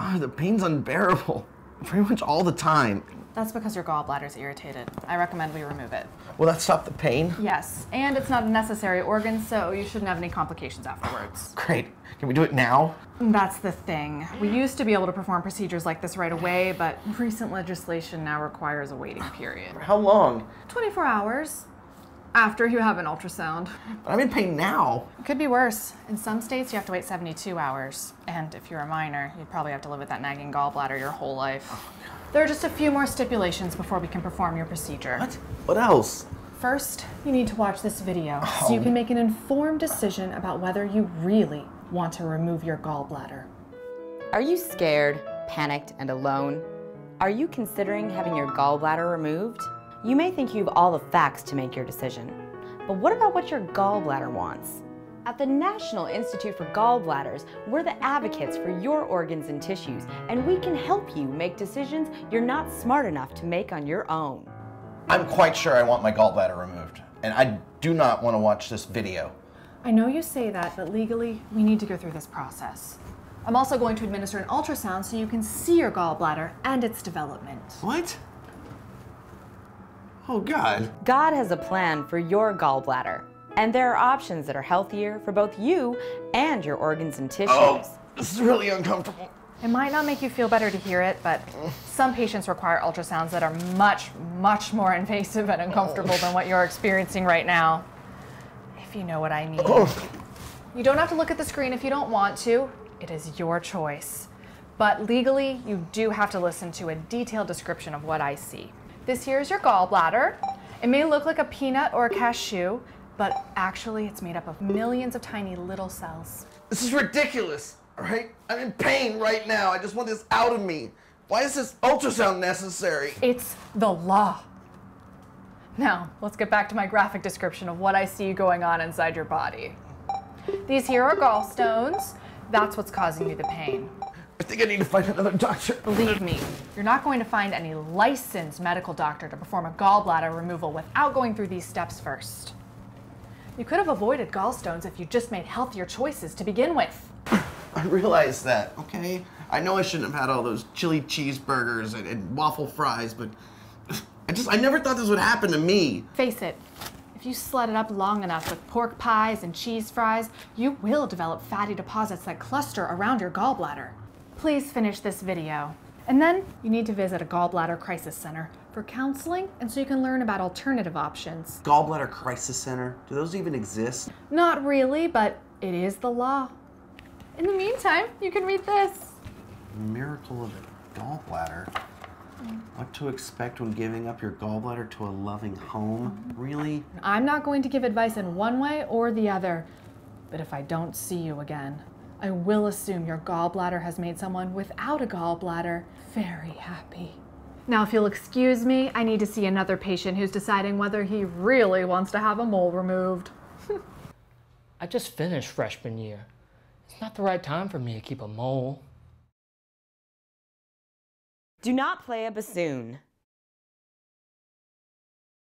Oh, the pain's unbearable. Pretty much all the time. That's because your gallbladder's irritated. I recommend we remove it. Will that stop the pain? Yes, and it's not a necessary organ, so you shouldn't have any complications afterwards. Great. Can we do it now? That's the thing. We used to be able to perform procedures like this right away, but recent legislation now requires a waiting period. For how long? 24 hours after you have an ultrasound. But I'm in pain now. It could be worse. In some states, you have to wait 72 hours. And if you're a minor, you'd probably have to live with that nagging gallbladder your whole life. There are just a few more stipulations before we can perform your procedure. What? What else? First, you need to watch this video so you can make an informed decision about whether you really want to remove your gallbladder. Are you scared, panicked, and alone? Are you considering having your gallbladder removed? You may think you have all the facts to make your decision, but what about what your gallbladder wants? At the National Institute for Gallbladders, we're the advocates for your organs and tissues, and we can help you make decisions you're not smart enough to make on your own. I'm quite sure I want my gallbladder removed, and I do not want to watch this video. I know you say that, but legally, we need to go through this process. I'm also going to administer an ultrasound so you can see your gallbladder and its development. What? Oh, God. God has a plan for your gallbladder, and there are options that are healthier for both you and your organs and tissues. Oh, this is really uncomfortable. It might not make you feel better to hear it, but some patients require ultrasounds that are much, much more invasive and uncomfortable than what you're experiencing right now. If you know what I mean. You don't have to look at the screen if you don't want to. It is your choice. But legally, you do have to listen to a detailed description of what I see. This here is your gallbladder. It may look like a peanut or a cashew, but actually it's made up of millions of tiny little cells. This is ridiculous, all right? I'm in pain right now. I just want this out of me. Why is this ultrasound necessary? It's the law. Now, let's get back to my graphic description of what I see going on inside your body. These here are gallstones. That's what's causing you the pain. I think I need to find another doctor. Believe me, you're not going to find any licensed medical doctor to perform a gallbladder removal without going through these steps first. You could have avoided gallstones if you just made healthier choices to begin with. I realize that, okay? I know I shouldn't have had all those chili cheeseburgers and waffle fries, but I never thought this would happen to me. Face it, if you slut it up long enough with pork pies and cheese fries, you will develop fatty deposits that cluster around your gallbladder. Please finish this video. And then you need to visit a gallbladder crisis center for counseling and so you can learn about alternative options. Gallbladder crisis center? Do those even exist? Not really, but it is the law. In the meantime, you can read this. Miracle of the gallbladder. What to expect when giving up your gallbladder to a loving home? Really? I'm not going to give advice in one way or the other, but if I don't see you again, I will assume your gallbladder has made someone without a gallbladder very happy. Now, if you'll excuse me, I need to see another patient who's deciding whether he really wants to have a mole removed. I just finished freshman year. It's not the right time for me to keep a mole. Do not play a bassoon.